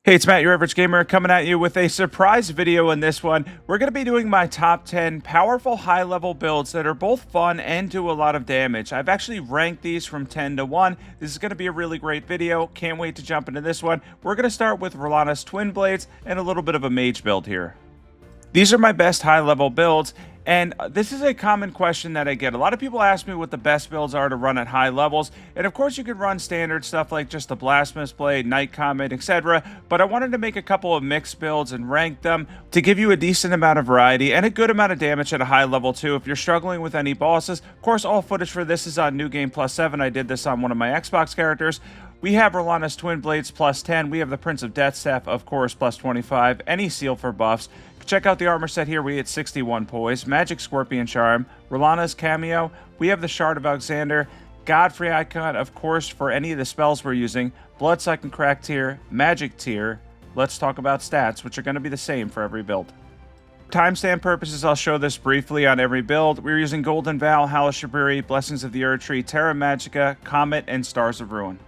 Hey, it's Matt, your average gamer, coming at you with a surprise video in this one. We're going to be doing my top 10 powerful high-level builds that are both fun and do a lot of damage. I've actually ranked these from 10 to 1. This is going to be a really great video. Can't wait to jump into this one. We're going to start with Rellana's Twinblades and a little bit of a Mage build here. These are my best high-level builds, and this is a common question that I get. A lot of people ask me what the best builds are to run at high levels, and of course you can run standard stuff like just the Blasphemous blade, Night Comet, etc., but I wanted to make a couple of mixed builds and rank them to give you a decent amount of variety and a good amount of damage at a high level too if you're struggling with any bosses. Of course, all footage for this is on New Game Plus 7. I did this on one of my Xbox characters. We have Rellana's Twinblades plus 10. We have the Prince of Death Staff, of course, plus 25. Any seal for buffs. Check out the armor set here. We hit 61 poise. Magic Scorpion Charm. Rellana's Cameo. We have the Shard of Alexander. Godfrey Icon, of course, for any of the spells we're using. Bloodsucking Crack tier. Magic tier. Let's talk about stats, which are going to be the same for every build. Timestamp purposes, I'll show this briefly on every build. We're using Golden Vow, Halashaburi, Blessings of the Erdtree, Terra Magica, Comet, and Stars of Ruin.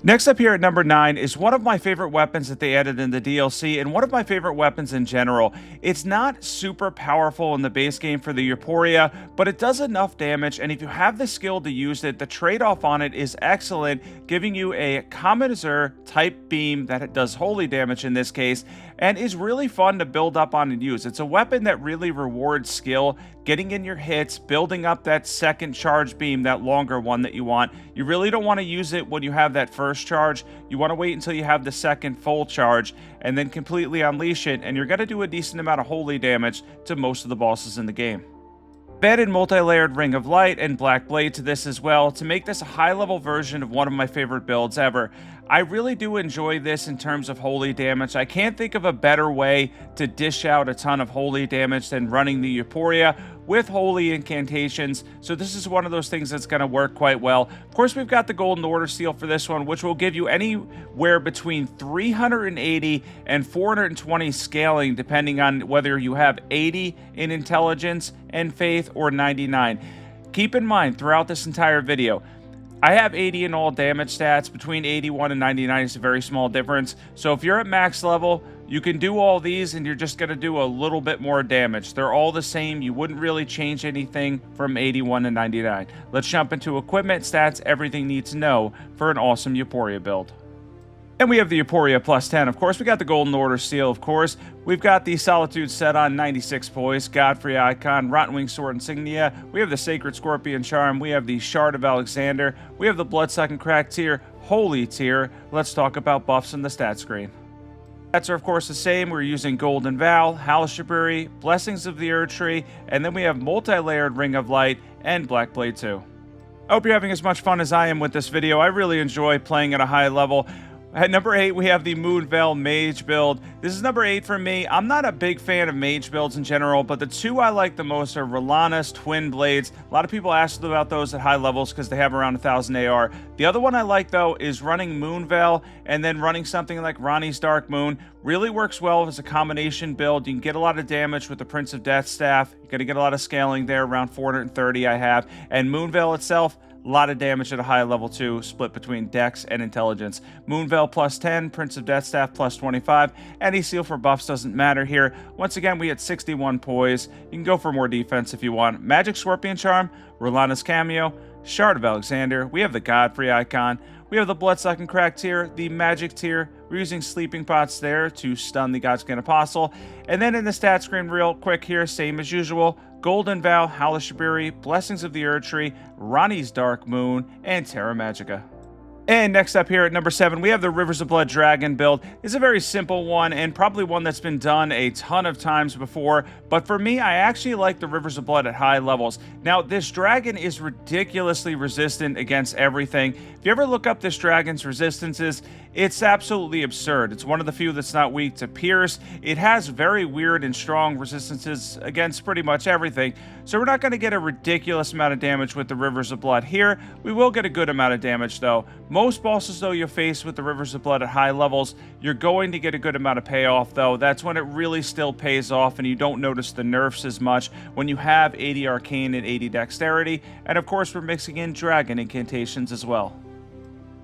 Next up here at number 9 is one of my favorite weapons that they added in the DLC, and one of my favorite weapons in general. It's not super powerful in the base game for the Euporia, but it does enough damage, and if you have the skill to use it, the trade-off on it is excellent, giving you a Comet Azure type beam that does holy damage in this case, and is really fun to build up on and use. It's a weapon that really rewards skill, getting in your hits, building up that second charge beam, that longer one that you want. You really don't want to use it when you have that first charge. You want to wait until you have the second full charge and then completely unleash it, and you're going to do a decent amount of holy damage to most of the bosses in the game. I've added multi-layered Ring of Light and Black Blade to this as well to make this a high-level version of one of my favorite builds ever. I really do enjoy this in terms of holy damage. I can't think of a better way to dish out a ton of holy damage than running the Euporia with holy incantations, so this is one of those things that's going to work quite well. Of course, we've got the Golden Order seal for this one, which will give you anywhere between 380 and 420 scaling, depending on whether you have 80 in intelligence and faith or 99. Keep in mind, throughout this entire video, I have 80 in all damage stats. Between 81 and 99 is a very small difference. So if you're at max level, you can do all these and you're just going to do a little bit more damage. They're all the same. You wouldn't really change anything from 81 to 99. Let's jump into equipment, stats, everything you need to know for an awesome Euporia build. And we have the Euporia plus 10, of course. We got the Golden Order seal, of course. We've got the Solitude set on 96 poise, Godfrey Icon, Rottenwing Sword Insignia. We have the Sacred Scorpion Charm. We have the Shard of Alexander. We have the Bloodsucking Crack tier, Holy tier. Let's talk about buffs in the stat screen. Stats are, of course, the same. We're using Golden Vow, Halashaburi, Blessings of the Erdtree, and then we have multi-layered Ring of Light and Black Blade 2. I hope you're having as much fun as I am with this video. I really enjoy playing at a high level. At number 8, we have the Moonveil Mage build. This is number 8 for me. I'm not a big fan of Mage builds in general, but the two I like the most are Rellana's Twinblades. A lot of people ask about those at high levels because they have around 1,000 AR. The other one I like, though, is running Moonveil and then running something like Ranni's Dark Moon. Really works well as a combination build. You can get a lot of damage with the Prince of Death Staff. You're going to get a lot of scaling there, around 430 I have. And Moonveil itself, a lot of damage at a high level too, split between dex and intelligence. Moonveil plus 10, Prince of Death Staff plus 25. Any seal for buffs doesn't matter here. Once again, we hit 61 poise. You can go for more defense if you want. Magic Scorpion Charm, Rellana's Cameo, Shard of Alexander. We have the Godfrey Icon. We have the Bloodsucking Crack tier, the Magic tier. We're using Sleeping Pots there to stun the Godskin Apostle. And then in the stat screen real quick here, same as usual, Golden Vow, Halashaburi, Blessings of the Erdtree, Ranni's Dark Moon, and Terra Magica. And next up here at number 7, we have the Rivers of Blood Dragon build. It's a very simple one and probably one that's been done a ton of times before, but for me, I actually like the Rivers of Blood at high levels. Now, this dragon is ridiculously resistant against everything. If you ever look up this dragon's resistances, it's absolutely absurd. It's one of the few that's not weak to pierce. It has very weird and strong resistances against pretty much everything, so we're not going to get a ridiculous amount of damage with the Rivers of Blood here. We will get a good amount of damage, though. Most bosses, though, you'll face with the Rivers of Blood at high levels, you're going to get a good amount of payoff, though. That's when it really still pays off, and you don't notice the nerfs as much when you have 80 Arcane and 80 Dexterity. And, of course, we're mixing in Dragon incantations as well.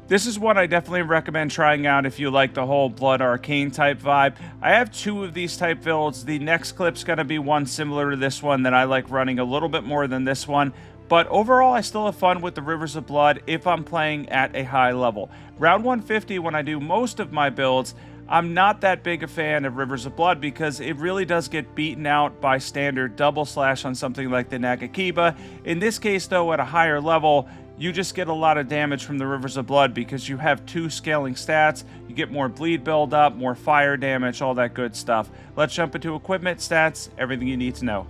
This is one I definitely recommend trying out if you like the whole Blood Arcane type vibe. I have 2 of these type builds. The next clip's going to be one similar to this one that I like running a little bit more than this one. But overall, I still have fun with the Rivers of Blood if I'm playing at a high level. Round 150, when I do most of my builds, I'm not that big a fan of Rivers of Blood because it really does get beaten out by standard double slash on something like the Nagakiba. In this case, though, at a higher level, you just get a lot of damage from the Rivers of Blood because you have 2 scaling stats. You get more bleed build up, more fire damage, all that good stuff. Let's jump into equipment, stats, everything you need to know.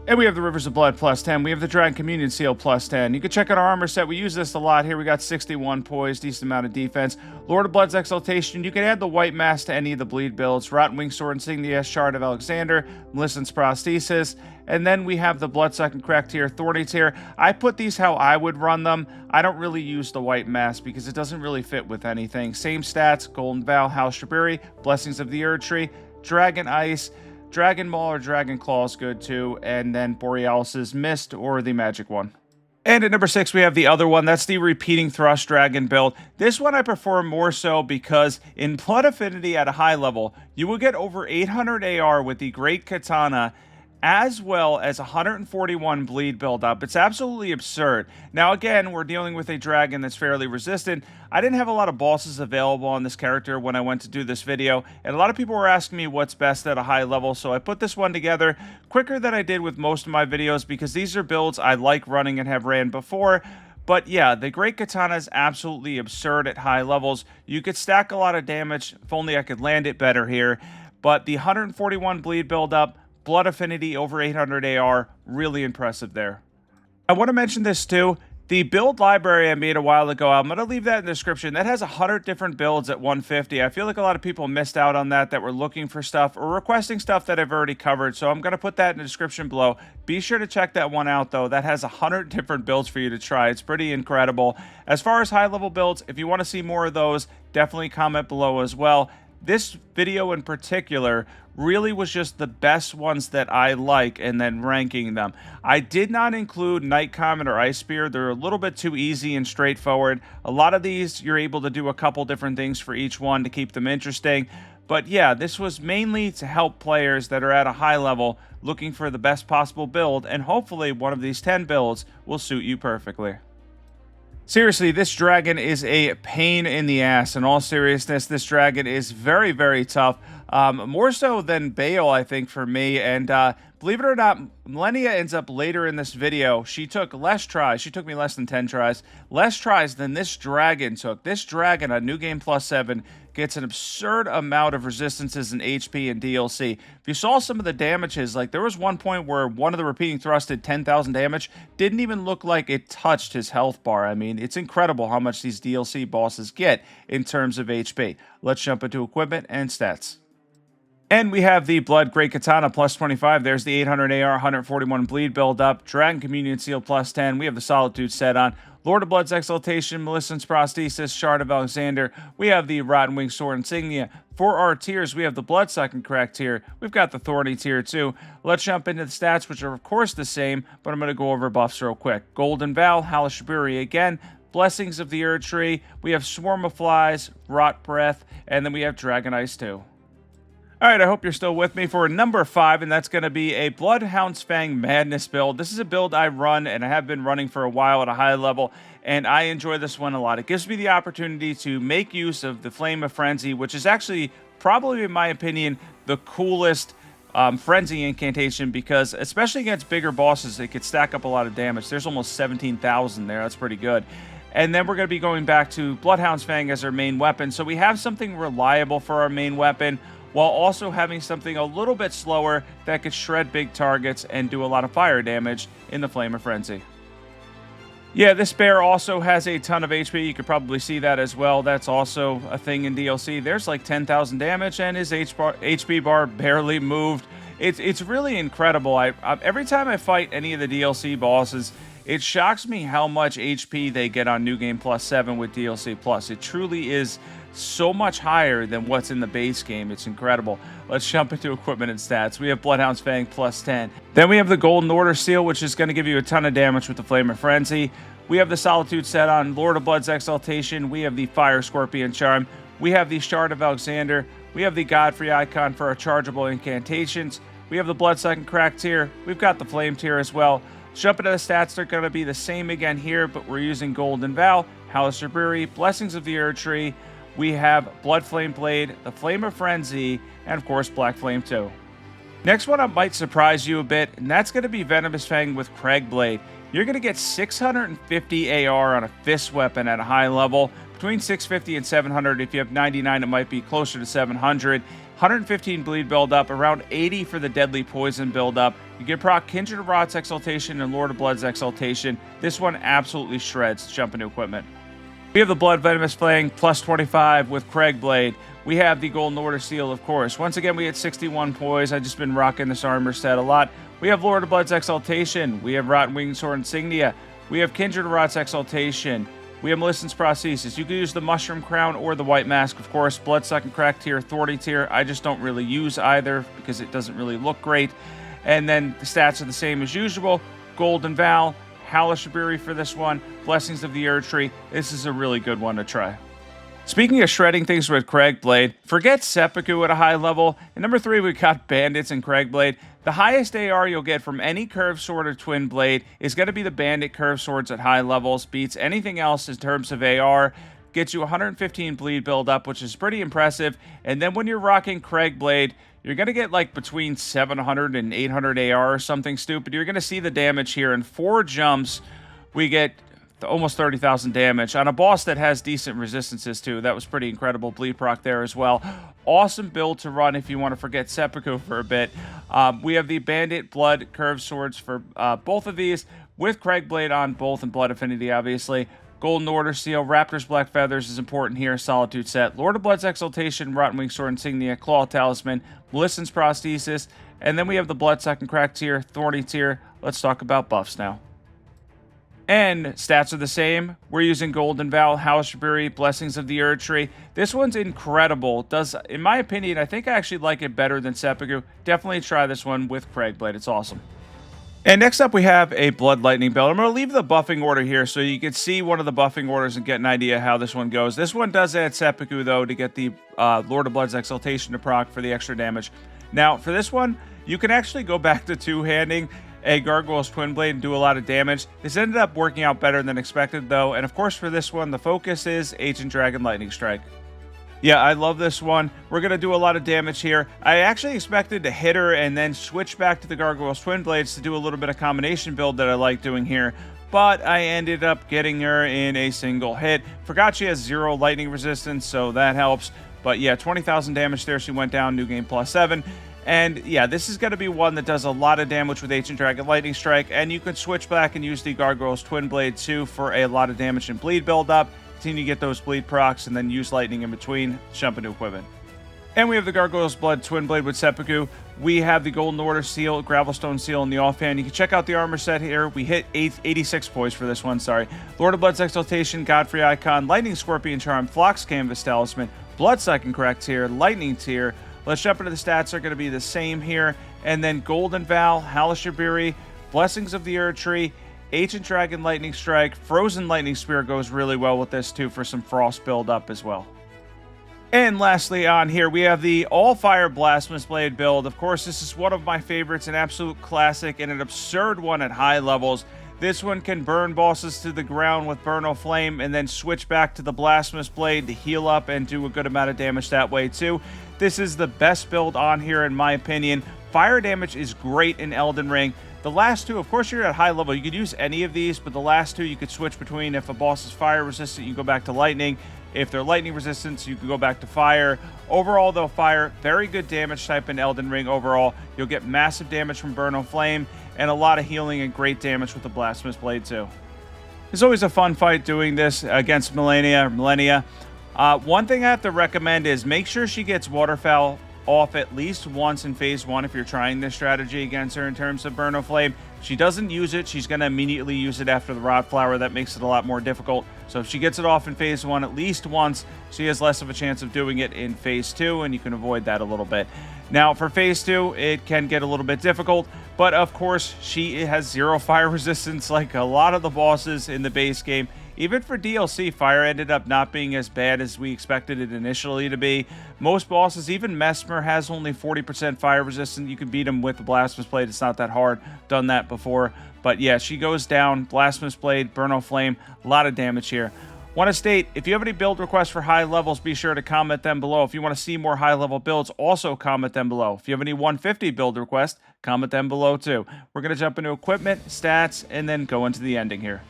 And we have the Rivers of Blood plus 10. We have the Dragon Communion Seal plus 10. You can check out our armor set. We use this a lot here. We got 61 poise, decent amount of defense. Lord of Blood's Exaltation. You can add the White Mask to any of the bleed builds. Rotten Wing Sword Insignia, Shard of Alexander, Melissen's Prosthesis. And then we have the Bloodsucking Crack tier, Thorny tier. I put these how I would run them. I don't really use the White Mask because it doesn't really fit with anything. Same stats, Golden Vow, House Shabiri, Blessings of the Erd Tree, Dragon Ice, Dragon Maul or Dragon Claw is good too, and then Borealis' Mist or the Magic one. And at number 6, we have the other one. That's the Repeating Thrust Dragon build. This one I prefer more so because in Blood Affinity at a high level, you will get over 800 AR with the Great Katana, as well as 141 bleed buildup. It's absolutely absurd. Now again, we're dealing with a dragon that's fairly resistant. I didn't have a lot of bosses available on this character when I went to do this video, and a lot of people were asking me what's best at a high level, so I put this one together quicker than I did with most of my videos because these are builds I like running and have ran before. But yeah, the Great Katana is absolutely absurd at high levels. You could stack a lot of damage. If only I could land it better here. But the 141 bleed buildup, Blood Affinity over 800 AR, really impressive there. I want to mention this too. The build library I made a while ago, I'm going to leave that in the description. That has 100 different builds at 150. I feel like a lot of people missed out on that were looking for stuff or requesting stuff that I've already covered. So I'm going to put that in the description below. Be sure to check that one out though. That has 100 different builds for you to try. It's pretty incredible. As far as high level builds, if you want to see more of those, definitely comment below as well. This video in particular really was just the best ones that I like and then ranking them. I did not include Night Comet or Ice Spear. They're a little bit too easy and straightforward. A lot of these, you're able to do a couple different things for each one to keep them interesting. But yeah, this was mainly to help players that are at a high level looking for the best possible build, and hopefully one of these 10 builds will suit you perfectly. Seriously, this dragon is a pain in the ass. In all seriousness, this dragon is very, very tough. More so than Bale, I think, for me. And believe it or not, Millennia ends up later in this video. She took less tries. She took me less than 10 tries. Less tries than this dragon took. This dragon on New Game Plus 7 gets an absurd amount of resistances in HP and DLC. If you saw some of the damages, like there was one point where one of the repeating thrusts did 10,000 damage. Didn't even look like it touched his health bar. I mean, it's incredible how much these DLC bosses get in terms of HP. Let's jump into equipment and stats. And we have the Blood Great Katana plus 25. There's the 800 AR, 141 bleed build up. Dragon Communion Seal plus 10. We have the Solitude set on. Lord of Blood's Exaltation, Melissen's Prosthesis, Shard of Alexander. We have the Rotten Wing Sword Insignia. For our tiers, we have the Bloodsucking Crack tier. We've got the Thorny tier too. Let's jump into the stats, which are of course the same, but I'm going to go over buffs real quick. Golden Vow, House Shabiri again. Blessings of the Erd Tree. We have Swarm of Flies, Rot Breath, and then we have Dragon Ice too. All right, I hope you're still with me for number 5, and that's going to be a Bloodhound's Fang Madness build. This is a build I run, and I have been running for a while at a high level, and I enjoy this one a lot. It gives me the opportunity to make use of the Flame of Frenzy, which is actually, probably in my opinion, the coolest Frenzy incantation, because especially against bigger bosses, it could stack up a lot of damage. There's almost 17,000 there. That's pretty good. And then we're going to be going back to Bloodhound's Fang as our main weapon, so we have something reliable for our main weapon, while also having something a little bit slower that could shred big targets and do a lot of fire damage in the Flame of Frenzy. Yeah, this bear also has a ton of HP. You could probably see that as well. That's also a thing in DLC. There's like 10,000 damage, and his HP bar barely moved. It's really incredible. Every time I fight any of the DLC bosses, it shocks me how much HP they get on New Game Plus 7 with DLC Plus. It truly is so much higher than what's in the base game. It's incredible. Let's jump into equipment and stats. We have Bloodhound's Fang plus 10. Then we have the Golden Order Seal, which is going to give you a ton of damage with the Flame of Frenzy. We have the Solitude set on Lord of Blood's Exaltation. We have the Fire Scorpion Charm. We have the Shard of Alexander. We have the Godfrey Icon for our chargeable incantations. We have the Bloodsucking Crack tier. We've got the Flame tier as well. Jumping to the stats, they're going to be the same again here, but we're using Golden Vow, Halaster Brewery, Blessings of the Erd Tree. We have Blood Flame Blade, the Flame of Frenzy, and of course Black Flame 2. Next one up might surprise you a bit, and that's going to be Venomous Fang with Cragblade. You're going to get 650 AR on a fist weapon at a high level, between 650 and 700. If you have 99, it might be closer to 700. 115 bleed build up, around 80 for the deadly poison build up. You can proc Kindred of Rot's Exaltation and Lord of Blood's Exaltation. This one absolutely shreds. Jump into equipment. We have the Blood Venomous Fang plus 25 with Cragblade. We have the Golden Order Seal, of course. Once again, we had 61 poise. I've just been rocking this armor set a lot. We have Lord of Blood's Exaltation. We have Rotten Winged Sword Insignia. We have Kindred of Rot's Exaltation. We have Melissen's Prosthesis. You can use the Mushroom Crown or the White Mask, of course. Bloodsucking Crack tier, Authority tier. I just don't really use either because it doesn't really look great. And then the stats are the same as usual. Golden Vow, Halaster Brewery for this one, Blessings of the Erd Tree. This is a really good one to try. Speaking of shredding things with Cragblade, forget Seppuku at a high level. And number 3, we got Bandits and Cragblade. The highest AR you'll get from any curved sword or twin blade is going to be the Bandit curved swords at high levels. Beats anything else in terms of AR. Gets you 115 bleed build up, which is pretty impressive. And then when you're rocking Cragblade, you're going to get like between 700 and 800 AR or something stupid. You're going to see the damage here. In 4 jumps, we get almost 30,000 damage on a boss that has decent resistances too. That was pretty incredible bleed proc there as well. Awesome build to run if you want to forget Seppuku for a bit. We have the Bandit Blood curved swords for both of these with Cragblade on both and Blood Affinity obviously. Golden Order Seal, Raptor's Black Feathers is important here. Solitude set. Lord of Blood's Exaltation, Rotten Winged Sword Insignia, Claw Talisman, Melissen's Prosthesis, and then we have the Bloodsucking Crack tier, Thorny tier. Let's talk about buffs now. And stats are the same. We're using Golden Vow, Halaster Brewery, Blessings of the Erd Tree. This one's incredible. Does, in my opinion, I think I actually like it better than Seppuku. Definitely try this one with Cragblade. It's awesome. And next up, we have a Blood Lightning build. I'm going to leave the buffing order here so you can see one of the buffing orders and get an idea how this one goes. This one does add Seppuku, though, to get the Lord of Blood's Exaltation to proc for the extra damage. Now, for this one, you can actually go back to two-handing a Gargoyle's Twin Blade and do a lot of damage. This ended up working out better than expected, though. And, of course, for this one, the focus is Ancient Dragon Lightning Strike. Yeah, I love this one. We're going to do a lot of damage here. I actually expected to hit her and then switch back to the Gargoyle's Twin Blades to do a little bit of combination build that I like doing here, but I ended up getting her in a single hit. Forgot she has 0 lightning resistance, so that helps. But yeah, 20,000 damage there. She went down, new game +7. And yeah, this is going to be one that does a lot of damage with Ancient Dragon Lightning Strike, and you can switch back and use the Gargoyle's Twin Blade too for a lot of damage and bleed build up. Continue to get those bleed procs and then use lightning in between. Jump into equipment. And we have the Gargoyle's Blood Twin Blade with Seppuku. We have the Golden Order Seal, Gravelstone Seal in the offhand. You can check out the armor set here. We hit 86 poise for this one, sorry. Lord of Blood's Exaltation, Godfrey Icon, Lightning Scorpion Charm, Phlox Canvas Talisman, Bloodsucking Crack tier, Lightning tier. Let's jump into the stats. Are going to be the same here. And then Golden Vow, Halaster Brewery, Blessings of the Erd Tree, Ancient Dragon Lightning Strike, Frozen Lightning Spear goes really well with this too for some frost build up as well. And lastly on here, we have the All-Fire Blasphemous Blade build. Of course, this is one of my favorites, an absolute classic and an absurd one at high levels. This one can burn bosses to the ground with Burno Flame and then switch back to the Blasphemous Blade to heal up and do a good amount of damage that way too. This is the best build on here in my opinion. Fire damage is great in Elden Ring. The last two, of course, you're at high level. You could use any of these, but the last two you could switch between. If a boss is fire resistant, you go back to lightning. If they're lightning resistant, you can go back to fire. Overall, though, fire, very good damage type in Elden Ring overall. You'll get massive damage from Burno Flame and a lot of healing and great damage with the Blasphemous Blade, too. It's always a fun fight doing this against Millennia. One thing I have to recommend is make sure she gets Waterfowl off at least once in phase 1 if you're trying this strategy against her in terms of Burn of Flame. If she doesn't use it, she's going to immediately use it after the Rot Flower. That makes it a lot more difficult. So if she gets it off in phase 1 at least once, she has less of a chance of doing it in phase 2, and you can avoid that a little bit. Now, for phase 2, it can get a little bit difficult, but of course, she has 0 fire resistance like a lot of the bosses in the base game. Even for DLC, fire ended up not being as bad as we expected it initially to be. Most bosses, even Mesmer, has only 40% fire resistance. You can beat him with the Blasphemous Blade. It's not that hard. Done that before. But yeah, she goes down. Blasphemous Blade, Burn of Flame, a lot of damage here. Want to state, if you have any build requests for high levels, be sure to comment them below. If you want to see more high level builds, also comment them below. If you have any 150 build requests, comment them below too. We're going to jump into equipment, stats, and then go into the ending here.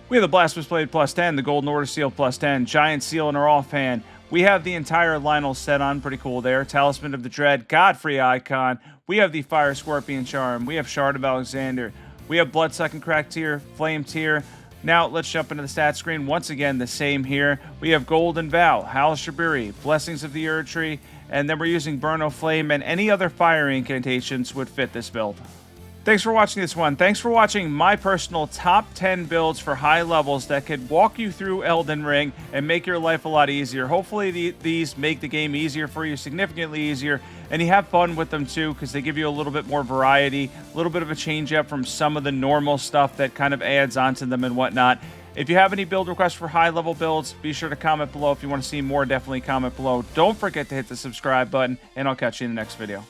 We have the Blasphemous Blade plus 10, the Golden Order Seal plus 10, Giant Seal in our offhand. We have the entire Lionel set on, pretty cool there. Talisman of the Dread, Godfrey Icon. We have the Fire Scorpion Charm. We have Shard of Alexander. We have Bloodsucking Crack Tier, Flame Tier. Now, let's jump into the stat screen. Once again, the same here. We have Golden Vow, Hal Shabiri, Blessings of the Erd Tree, and then we're using Burn of Flame, and any other fire incantations would fit this build. Thanks for watching this one. Thanks for watching my personal top 10 builds for high levels that could walk you through Elden Ring and make your life a lot easier. Hopefully these make the game easier for you, significantly easier, and you have fun with them too because they give you a little bit more variety, a little bit of a change up from some of the normal stuff that kind of adds onto them and whatnot. If you have any build requests for high level builds, be sure to comment below. If you want to see more, definitely comment below. Don't forget to hit the subscribe button, and I'll catch you in the next video.